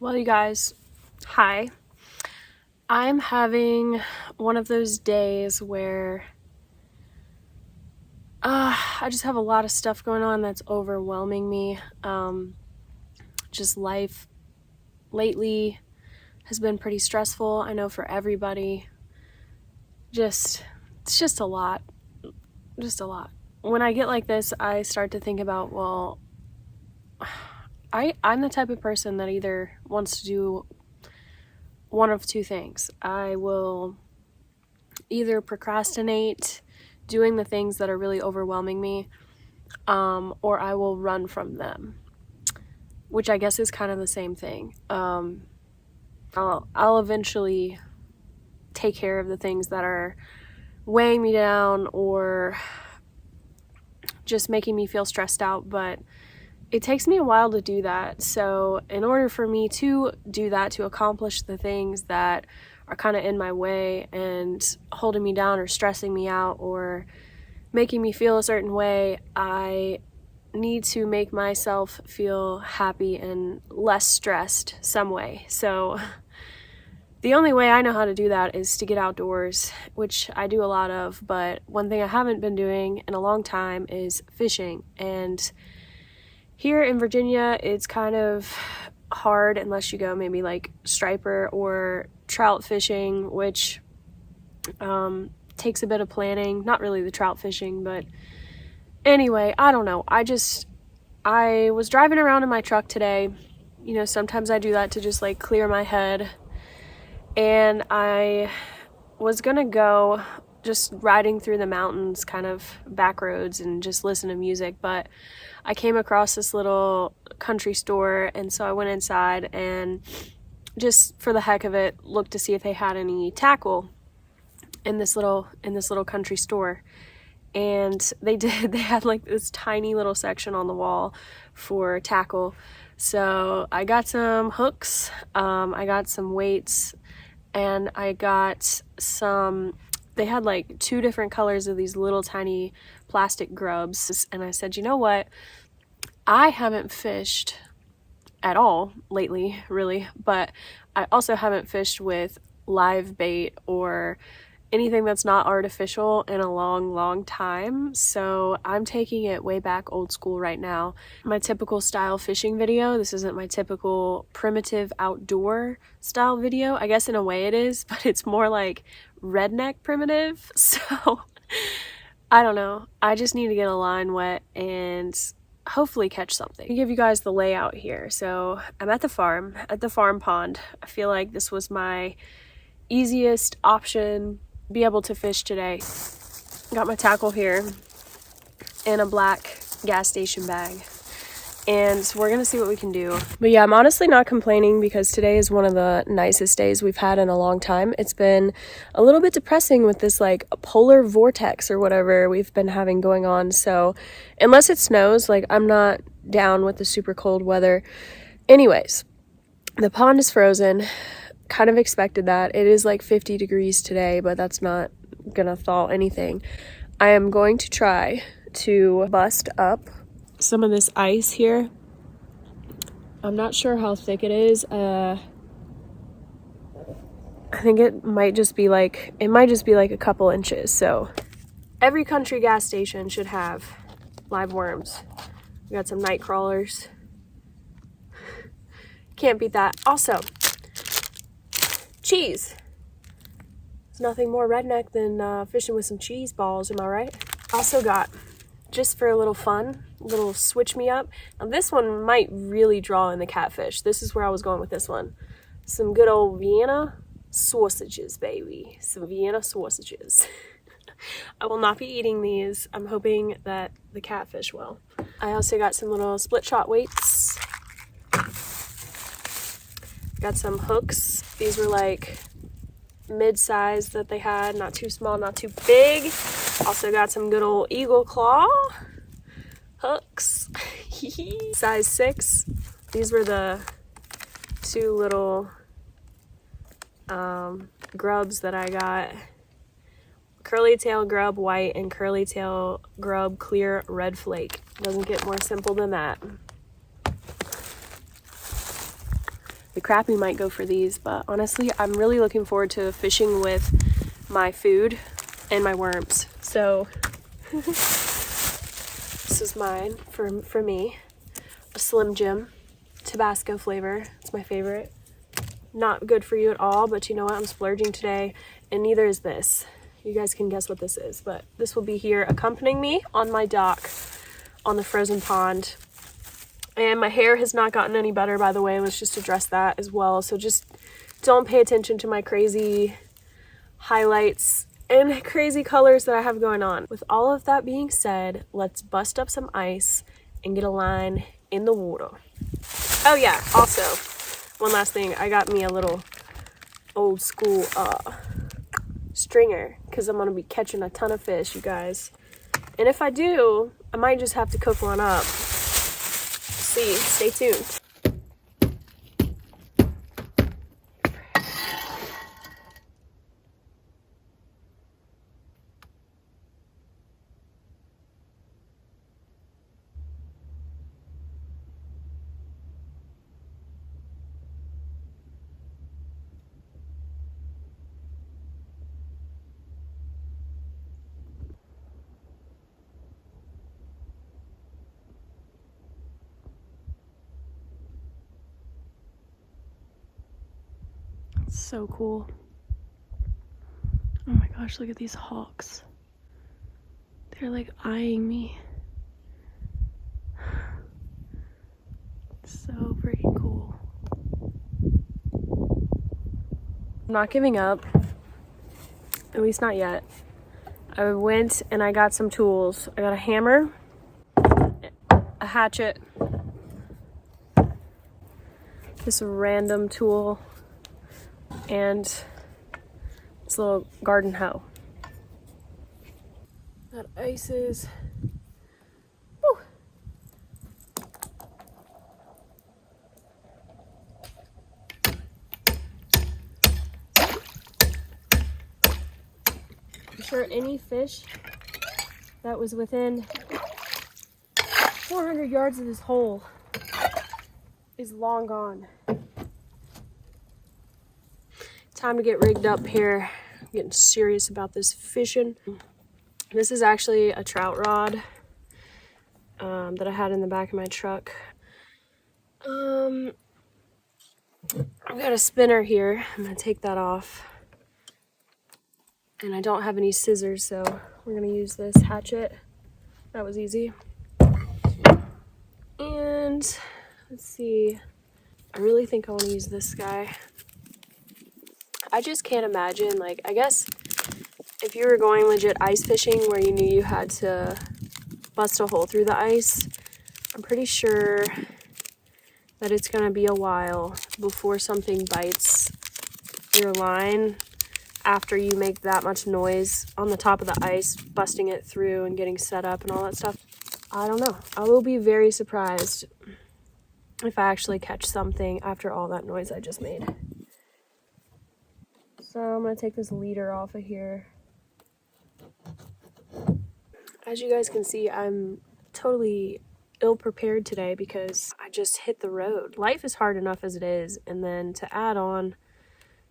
Well, you guys, hi. I'm having one of those days where I just have a lot of stuff going on that's overwhelming me. Just life lately has been pretty stressful. I know for everybody. It's just a lot. Just a lot. When I get like this, I start to think about, well, I'm the type of person that either wants to do one of two things. I will either procrastinate doing the things that are really overwhelming me, or I will run from them, which I guess is kind of the same thing. I'll eventually take care of the things that are weighing me down or just making me feel stressed out, but it takes me a while to do that. So in order for me to do that, to accomplish the things that are kind of in my way and holding me down or stressing me out or making me feel a certain way, I need to make myself feel happy and less stressed some way. So the only way I know how to do that is to get outdoors, which I do a lot of, but one thing I haven't been doing in a long time is fishing. And here in Virginia, it's kind of hard unless you go maybe like striper or trout fishing, which takes a bit of planning. Not really the trout fishing, but anyway, I don't know. I was driving around in my truck today. You know, sometimes I do that to just like clear my head. And I was gonna go just riding through the mountains, kind of back roads, and just listen to music, but I came across this little country store, and so I went inside and just for the heck of it looked to see if they had any tackle in this little country store. And they did. They had like this tiny little section on the wall for tackle. So I got some hooks, I got some weights, and I got some, they had like two different colors of these little tiny plastic grubs. And I said, you know what? I haven't fished at all lately, really, but I also haven't fished with live bait or anything that's not artificial in a long time. So I'm taking it way back old school right now. My typical style fishing video. This isn't my typical primitive outdoor style video. I guess in a way it is, but it's more like redneck primitive. So I don't know. I just need to get a line wet and hopefully catch something. I'll give you guys the layout here. So I'm at the farm pond. I feel like this was my easiest option be able to fish today. Got my tackle here in a black gas station bag, and we're gonna see what we can do. But yeah, I'm honestly not complaining because today is one of the nicest days we've had in a long time. It's been a little bit depressing with this like polar vortex or whatever we've been having going on. So unless it snows, like I'm not down with the super cold weather. Anyways, the pond is frozen. Kind of expected that. It is like 50 degrees today, but that's not gonna thaw anything. I am going to try to bust up some of this ice here. I'm not sure how thick it is. I think it might just be like a couple inches. So every country gas station should have live worms. We got some night crawlers. Can't beat that. Also, cheese. There's nothing more redneck than fishing with some cheese balls, am I right? Also got, just for a little fun, a little switch me up. Now this one might really draw in the catfish. This is where I was going with this one. Some good old Vienna sausages, baby. Some Vienna sausages. I will not be eating these. I'm hoping that the catfish will. I also got some little split shot weights. Got some hooks. These were like mid-size that they had, not too small, not too big. Also got some good old eagle claw hooks. Size 6. These were the two little grubs that I got. Curly tail grub white and curly tail grub clear red flake. Doesn't get more simple than that. the crappie might go for these, but honestly, I'm really looking forward to fishing with my food and my worms. So this is mine for me. A Slim Jim Tabasco flavor. It's my favorite. Not good for you at all, but you know what? I'm splurging today, and neither is this. You guys can guess what this is, but this will be here accompanying me on my dock on the frozen pond. And my hair has not gotten any better, by the way. Let's just address that as well. So just don't pay attention to my crazy highlights and crazy colors that I have going on. With all of that being said, let's bust up some ice and get a line in the water. Oh yeah, also, one last thing. I got me a little old school stringer because I'm going to be catching a ton of fish, you guys. And if I do, I might just have to cook one up. See, stay tuned. So cool. Oh my gosh, look at these hawks. They're like eyeing me. So freaking cool. I'm not giving up. At least not yet. I went and I got some tools. I got a hammer, a hatchet, this random tool, and this little garden hoe. That ice is, woo. I'm sure any fish that was within 400 yards of this hole is long gone. Time to get rigged up here. I'm getting serious about this fishing. This is actually a trout rod that I had in the back of my truck. I've got a spinner here. I'm gonna take that off. And I don't have any scissors, so we're gonna use this hatchet. That was easy. And let's see. I really think I want to use this guy. I just can't imagine, like, I guess if you were going legit ice fishing where you knew you had to bust a hole through the ice, I'm pretty sure that it's going to be a while before something bites your line after you make that much noise on the top of the ice, busting it through and getting set up and all that stuff. I don't know. I will be very surprised if I actually catch something after all that noise I just made. So I'm going to take this leader off of here. As you guys can see, I'm totally ill-prepared today because I just hit the road. Life is hard enough as it is, and then to add on,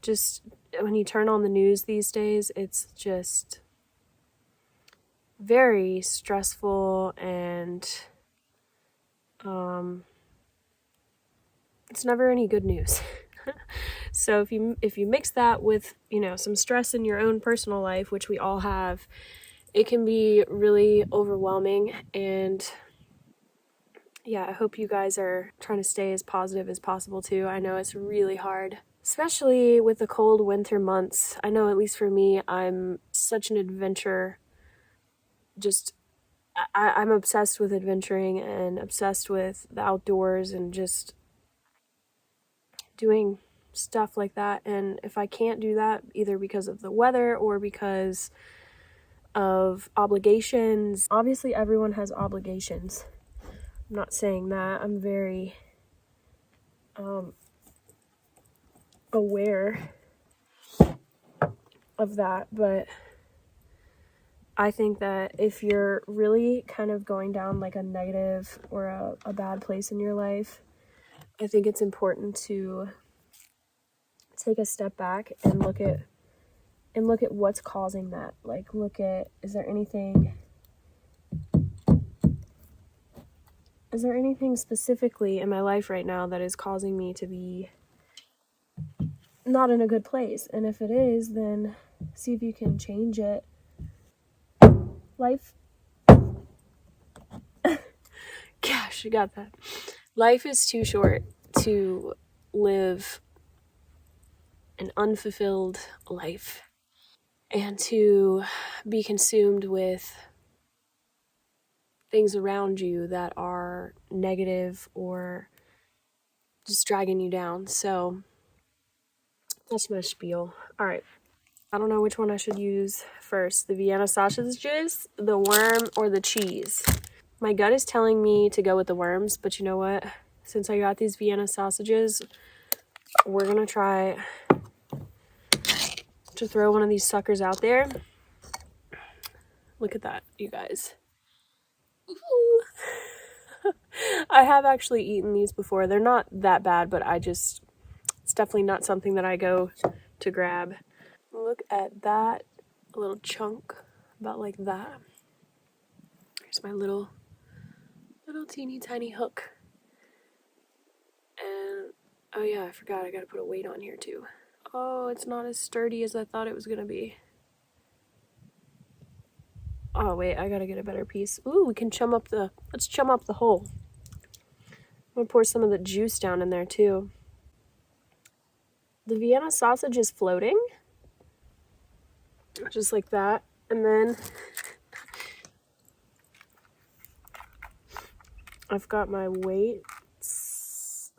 just when you turn on the news these days, it's just very stressful, and it's never any good news. So if you mix that with, you know, some stress in your own personal life, which we all have, it can be really overwhelming. And yeah, I hope you guys are trying to stay as positive as possible too. I know it's really hard, especially with the cold winter months. I know, at least for me, I'm such an adventurer. I'm obsessed with adventuring and obsessed with the outdoors and just doing stuff like that. And if I can't do that, either because of the weather or because of obligations, obviously everyone has obligations. I'm not saying that. I'm very aware of that, but I think that if you're really kind of going down like a negative or a bad place in your life, I think it's important to take a step back and look at what's causing that. Like, look at, is there anything specifically in my life right now that is causing me to be not in a good place? And if it is, then see if you can change it. Life, gosh, you got that. Life is too short to live an unfulfilled life and to be consumed with things around you that are negative or just dragging you down. So that's my spiel. All right. I don't know which one I should use first. The Vienna sausages, the worm, or the cheese. My gut is telling me to go with the worms, but you know what? Since I got these Vienna sausages, we're going to try to throw one of these suckers out there. Look at that, you guys. I have actually eaten these before. They're not that bad, but it's definitely not something that I go to grab. Look at that little chunk, about like that. Here's my little teeny tiny hook. And, oh yeah, I forgot I gotta put a weight on here too. Oh, it's not as sturdy as I thought it was gonna be. Oh wait, I gotta get a better piece. Ooh, we can let's chum up the hole. I'm gonna pour some of the juice down in there too. The Vienna sausage is floating. Just like that. And then I've got my weights,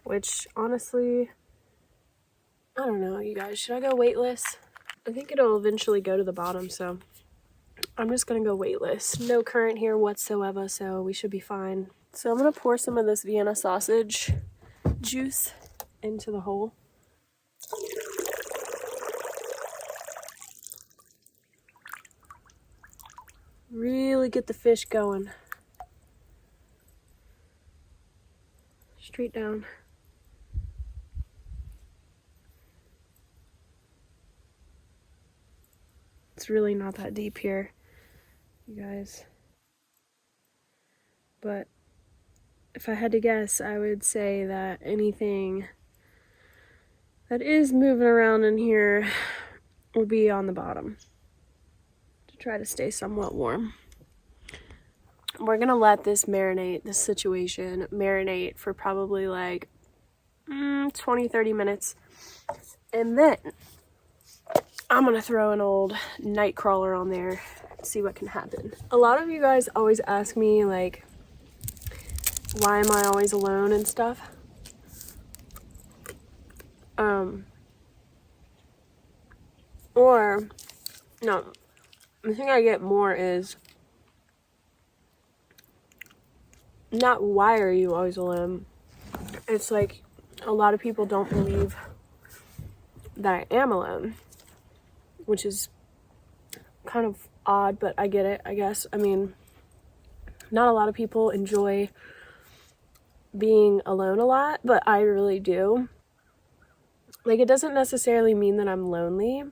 which honestly, I don't know, you guys. Should I go weightless? I think it'll eventually go to the bottom, so I'm just gonna go weightless. No current here whatsoever, so we should be fine. So I'm gonna pour some of this Vienna sausage juice into the hole. Really get the fish going. Straight down. It's really not that deep here, you guys. But if I had to guess, I would say that anything that is moving around in here would be on the bottom to try to stay somewhat warm. We're gonna let this situation marinate for probably like 20-30 minutes. And then I'm gonna throw an old night crawler on there and see what can happen. A lot of you guys always ask me, like, why am I always alone and stuff? Or, no, the thing I get more is, not why are you always alone? It's like, a lot of people don't believe that I am alone, which is kind of odd, but I get it, I guess. I mean, not a lot of people enjoy being alone a lot, but I really do. Like, it doesn't necessarily mean that I'm lonely,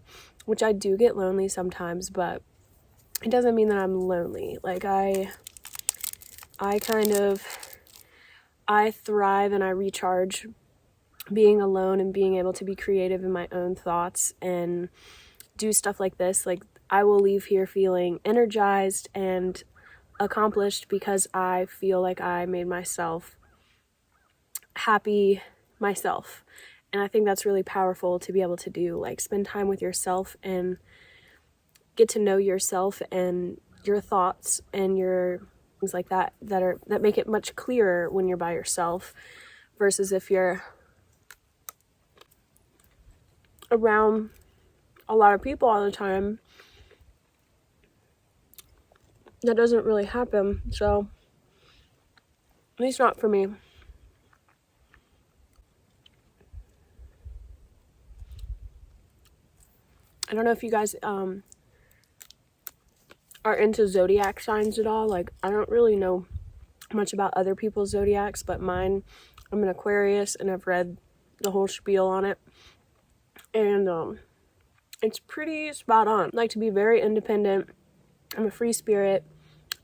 which I do get lonely sometimes, but it doesn't mean that I'm lonely. Like, I thrive and I recharge being alone and being able to be creative in my own thoughts and do stuff like this. Like, I will leave here feeling energized and accomplished because I feel like I made myself happy myself. And I think that's really powerful to be able to do, like, spend time with yourself and get to know yourself and your thoughts and your things like that make it much clearer when you're by yourself versus if you're around a lot of people all the time. That doesn't really happen. So, at least not for me. I don't know if you guys are into zodiac signs at all. Like, I don't really know much about other people's zodiacs, but mine, I'm an Aquarius, and I've read the whole spiel on it. And it's pretty spot on. I like to be very independent. I'm a free spirit.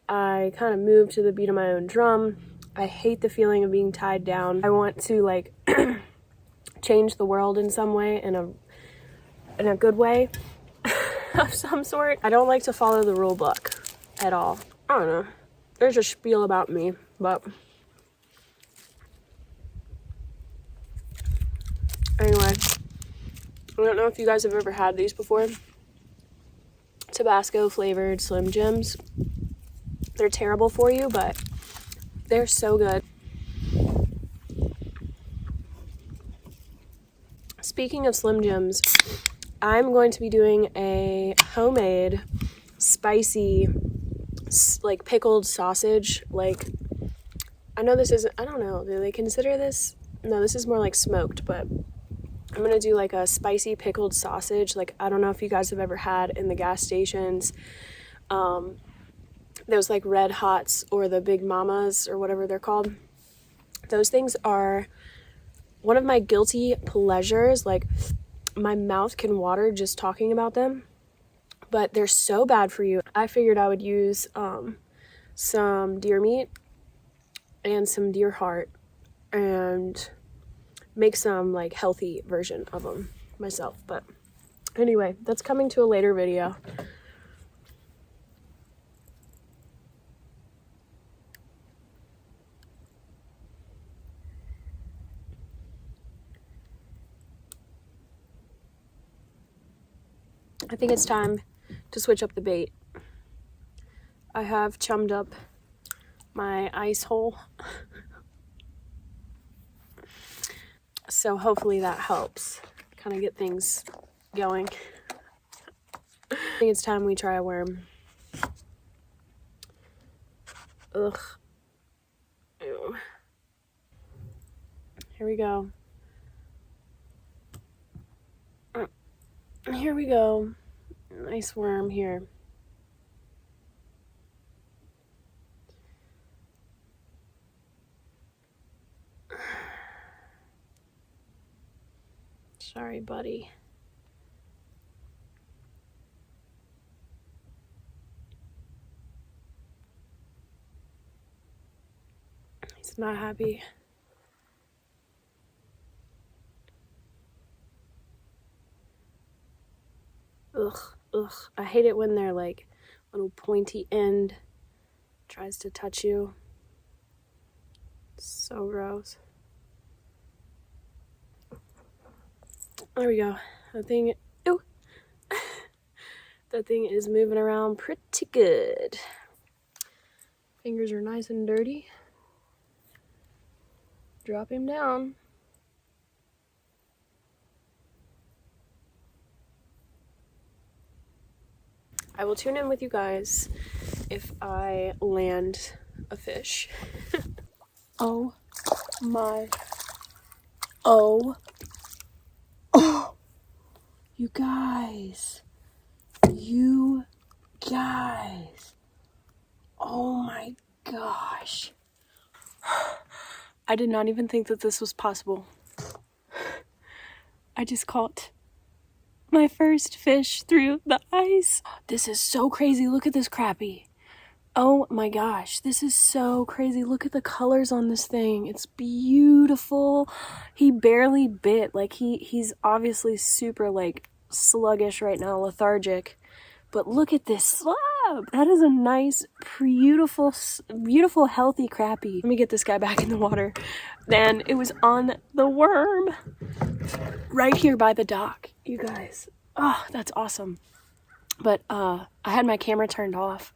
I kind of move to the beat of my own drum. I hate the feeling of being tied down. I want to like change the world in some way, in a good way of some sort. I don't like to follow the rule book at all. I don't know. There's a spiel about me, but anyway, I don't know if you guys have ever had these before. Tabasco flavored Slim Jims. They're terrible for you, but they're so good. Speaking of Slim Jims, I'm going to be doing a homemade spicy like pickled sausage. Like, I know this isn't, I don't know, do they consider this? No, this is more like smoked, but I'm gonna do like a spicy pickled sausage. Like, I don't know if you guys have ever had in the gas stations those like Red Hots or the Big Mamas or whatever they're called. Those things are one of my guilty pleasures. Like, my mouth can water just talking about them, but they're so bad for you. I figured I would use some deer meat and some deer heart and make some like healthy version of them myself. But anyway, that's coming to a later video. I think it's time to switch up the bait. I have chummed up my ice hole. So hopefully that helps kind of get things going. I think it's time we try a worm. Ugh. Ew. Here we go. Here we go. Nice worm here. Sorry, buddy. He's not happy. Ugh, ugh. I hate it when they're like little pointy end tries to touch you. So gross. There we go. That thing, ooh. That thing is moving around pretty good. Fingers are nice and dirty. Drop him down. I will tune in with you guys if I land a fish. Oh my. Oh. Oh. You guys. You guys. Oh my gosh. I did not even think that this was possible. I just caught my first fish through the ice. This is so crazy. Look at this crappie. Oh my gosh, this is so crazy. Look at the colors on this thing. It's beautiful. He barely bit. Like, he's obviously super like sluggish right now, lethargic. But look at this slab. That is a nice, beautiful, healthy crappie. Let me get this guy back in the water. Then it was on the worm right here by the dock, you guys. Oh, that's awesome. But I had my camera turned off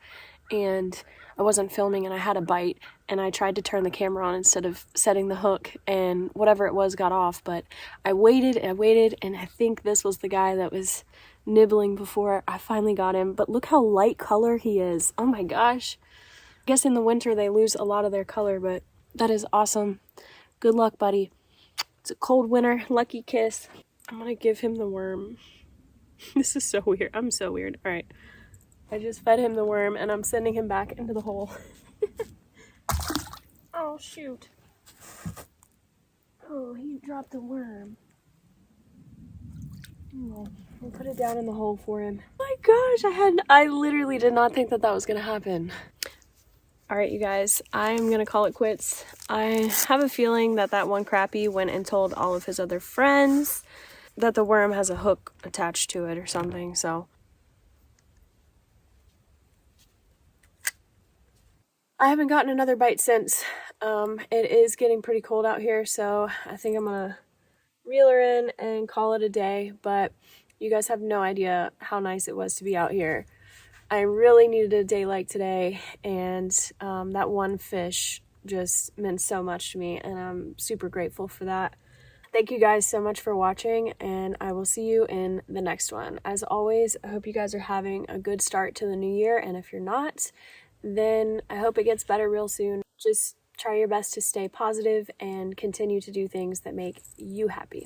and I wasn't filming, and I had a bite, and I tried to turn the camera on instead of setting the hook, and whatever it was got off. But I waited, and I think this was the guy that was nibbling before I finally got him. But look how light color he is. Oh my gosh. I guess in the winter they lose a lot of their color, but that is awesome. Good luck, buddy. It's a cold winter. Lucky kiss. I'm gonna give him the worm. This is so weird. I'm so weird. All right. I just fed him the worm and I'm sending him back into the hole. Oh, shoot. Oh, he dropped the worm. Oh, we'll put it down in the hole for him. Oh my gosh, I literally did not think that that was gonna happen. All right, you guys, I'm gonna call it quits. I have a feeling that that one crappie went and told all of his other friends that the worm has a hook attached to it or something, so. I haven't gotten another bite since. It is getting pretty cold out here, so I think I'm gonna reel her in and call it a day, but you guys have no idea how nice it was to be out here. I really needed a day like today, and that one fish just meant so much to me, and I'm super grateful for that. Thank you guys so much for watching, and I will see you in the next one. As always, I hope you guys are having a good start to the new year, and if you're not, then I hope it gets better real soon. Just try your best to stay positive and continue to do things that make you happy.